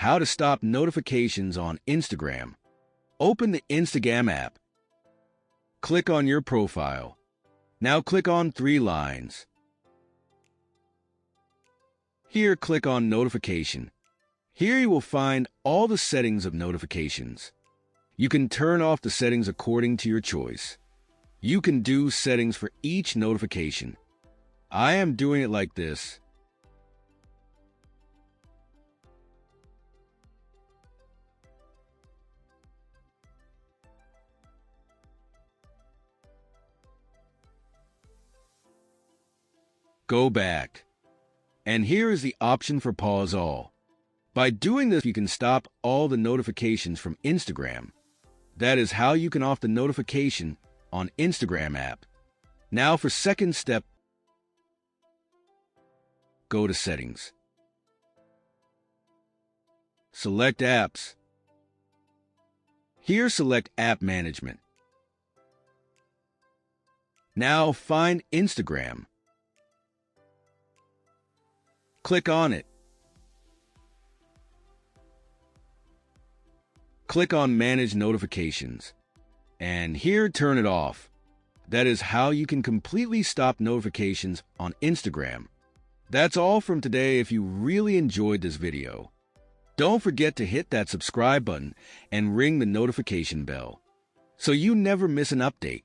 How to stop notifications on Instagram. Open the Instagram app. Click on your profile. Now click on 3 lines. Here, click on Notification. Here you will find all the settings of notifications. You can turn off the settings according to your choice. You can do settings for each notification. I am doing it like this. Go back. And here is the option for pause all. By doing this, you can stop all the notifications from Instagram. That is how you can off the notification on Instagram app. Now for second step, go to Settings. Select Apps. Here select App Management. Now find Instagram. Click on it. Click on Manage Notifications. And here turn it off. That is how you can completely stop notifications on Instagram. That's all from today. If you really enjoyed this video, don't forget to hit that subscribe button and ring the notification bell so you never miss an update.